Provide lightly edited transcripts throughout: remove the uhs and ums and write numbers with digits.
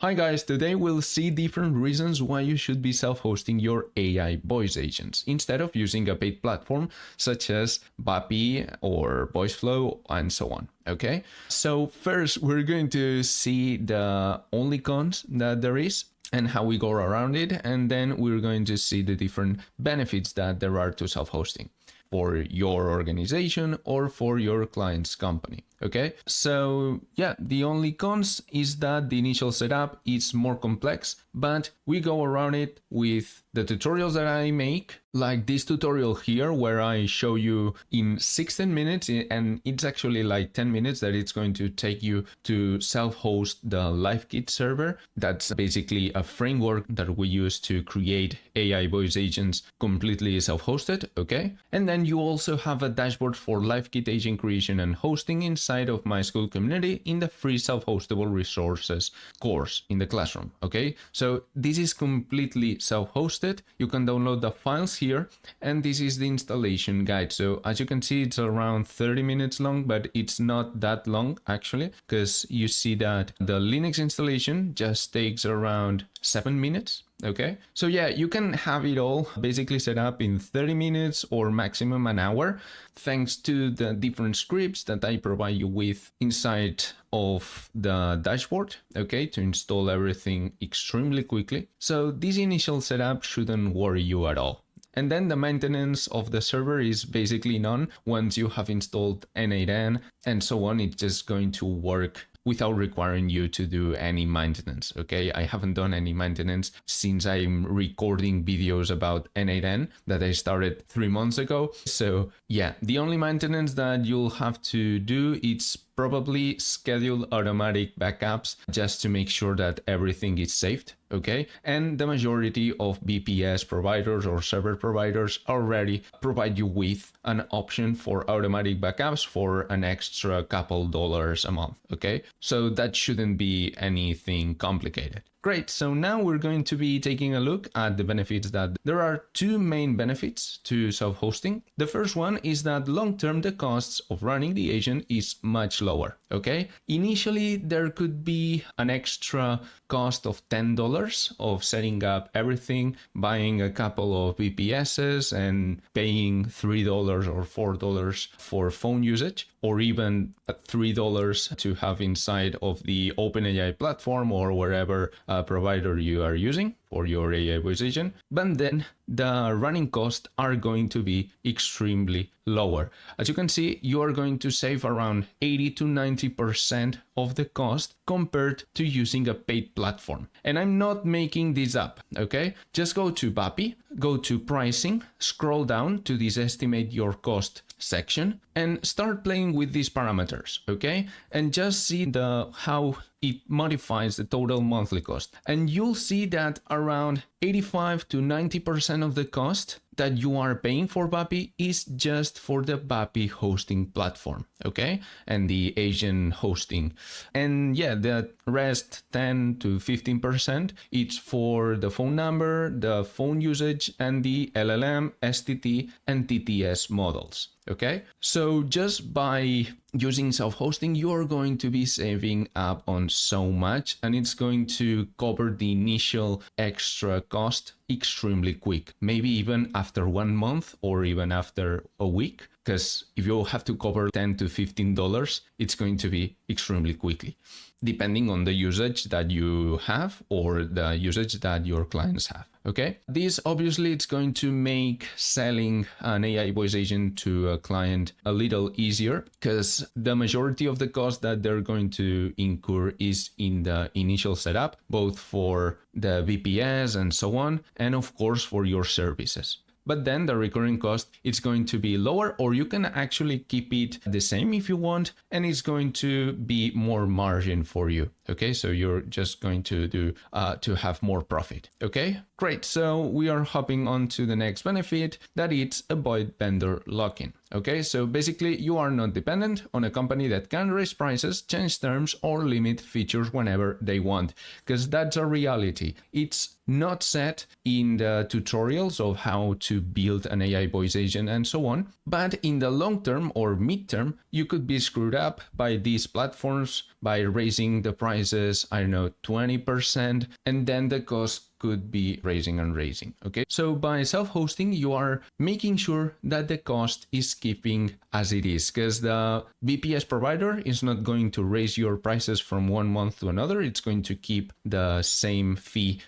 Hi guys, today we'll see different reasons why you should be self-hosting your AI voice agents instead of using a paid platform such as Vapi or VoiceFlow and so on. Okay, so first we're going to see the only cons that there is and how we go around it, and then we're going to see the different benefits that there are to self-hosting for your organization or for your client's company. Okay, so yeah, the only cons is that the initial setup is more complex, but we go around it with the tutorials that I make, like this tutorial here where I show you in 16 minutes, and it's actually like 10 minutes that it's going to take you to self-host the LiveKit server. That's basically a framework that we use to create AI voice agents completely self-hosted, okay? And then you also have a dashboard for LiveKit agent creation and hosting inside of my school community in the free self-hostable resources course in the classroom. Okay, so this is completely self-hosted. You can download the files here, and this is the installation guide. So as you can see, it's around 30 minutes long, but it's not that long actually, because you see that the Linux installation just takes around 7 minutes. Okay, so yeah, you can have it all basically set up in 30 minutes or maximum an hour, thanks to the different scripts that I provide you with inside of the dashboard, okay, to install everything extremely quickly. So this initial setup shouldn't worry you at all. And then the maintenance of the server is basically none. Once you have installed N8N and so on, it's just going to work without requiring you to do any maintenance, okay? I haven't done any maintenance since I'm recording videos about N8N that I started 3 months ago. So yeah, the only maintenance that you'll have to do is probably schedule automatic backups just to make sure that everything is saved, okay? And the majority of VPS providers or server providers already provide you with an option for automatic backups for an extra couple dollars a month, okay? So that shouldn't be anything complicated. Great, so now we're going to be taking a look at the benefits. That there are two main benefits to self-hosting. The first one is that long-term the costs of running the agent is much lower, okay? Initially, there could be an extra cost of $10 of setting up everything, buying a couple of VPSs and paying $3 or $4 for phone usage, or even $3 to have inside of the OpenAI platform or wherever provider you are using for your AI voice agent. But then the running costs are going to be extremely lower. As you can see, you are going to save around 80 to 90% of the cost compared to using a paid platform. And I'm not making this up, okay? Just go to Vapi, go to pricing, scroll down to this estimate your cost section and start playing with these parameters, okay? And just see how it modifies the total monthly cost. And you'll see that around 85 to 90% of the cost that you are paying for Vapi is just for the Vapi hosting platform, okay? And the agent hosting. And yeah, the rest 10 to 15%, it's for the phone number, the phone usage, and the LLM, STT, and TTS models. Okay, so just by using self-hosting, you are going to be saving up on so much, and it's going to cover the initial extra cost extremely quick, maybe even after 1 month or even after a week, because if you have to cover $10 to $15, it's going to be extremely quickly, depending on the usage that you have or the usage that your clients have. Okay, this obviously it's going to make selling an AI voice agent to a client a little easier, because the majority of the cost that they're going to incur is in the initial setup, both for the VPS and so on, and of course for your services. But then the recurring cost is going to be lower, or you can actually keep it the same if you want, and it's going to be more margin for you. Okay, so you're just going to do to have more profit. Okay, great. So we are hopping on to the next benefit, that it's avoid vendor lock-in. Okay, so basically you are not dependent on a company that can raise prices, change terms, or limit features whenever they want, because that's a reality. It's not set in the tutorials of how to build an AI voice agent and so on, but in the long term or mid-term, you could be screwed up by these platforms by raising the prices, I don't know, 20%, and then the cost could be raising and raising. Okay, so by self-hosting, you are making sure that the cost is keeping as it is, because the VPS provider is not going to raise your prices from one month to another. It's going to keep the same fee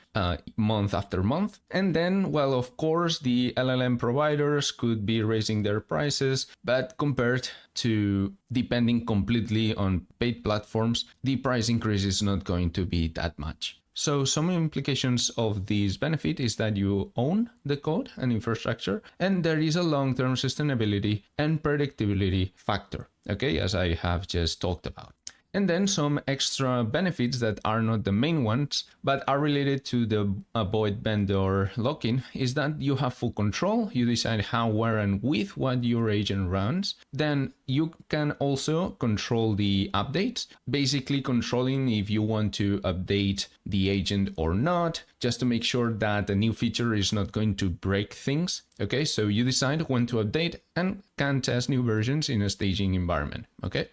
month after month. And then, well, of course, the LLM providers could be raising their prices, but compared to depending completely on paid platforms, the price increase is not going to be that much. So some implications of this benefit is that you own the code and infrastructure, and there is a long-term sustainability and predictability factor, okay, as I have just talked about. And then some extra benefits that are not the main ones, but are related to the avoid vendor lock-in, is that you have full control. You decide how, where, and with what your agent runs. Then you can also control the updates, basically controlling if you want to update the agent or not, just to make sure that a new feature is not going to break things. Okay, so you decide when to update and can test new versions in a staging environment. Okay.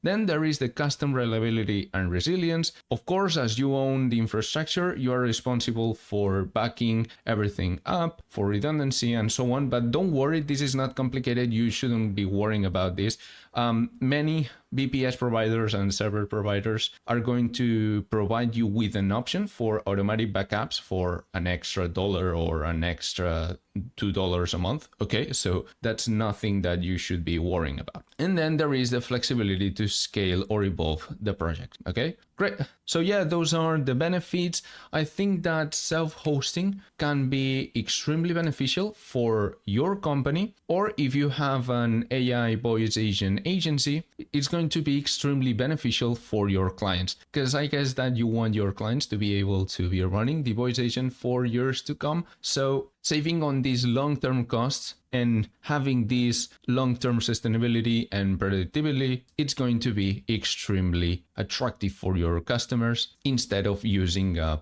Then there is the custom reliability and resilience. Of course, as you own the infrastructure, you are responsible for backing everything up, for redundancy and so on. But don't worry, this is not complicated. You shouldn't be worrying about this. Many VPS providers and server providers are going to provide you with an option for automatic backups for an extra $1 or an extra $2 a month. Okay, so that's nothing that you should be worrying about. And then there is the flexibility to scale or evolve the project. Okay, great. So yeah, those are the benefits. I think that self-hosting can be extremely beneficial for your company, or if you have an AI voice agent agency, it's going to be extremely beneficial for your clients, because I guess that you want your clients to be able to be running the voice agent for years to come. So saving on these long-term costs and having this long-term sustainability and predictability, it's going to be extremely attractive for your customers instead of using a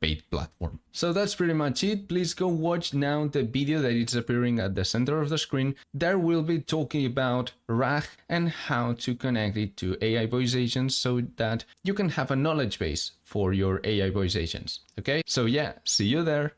paid platform. So that's pretty much it. Please go watch now the video that is appearing at the center of the screen. There we'll be talking about RAG and how to connect it to AI voice agents so that you can have a knowledge base for your AI voice agents. Okay, so yeah, see you there.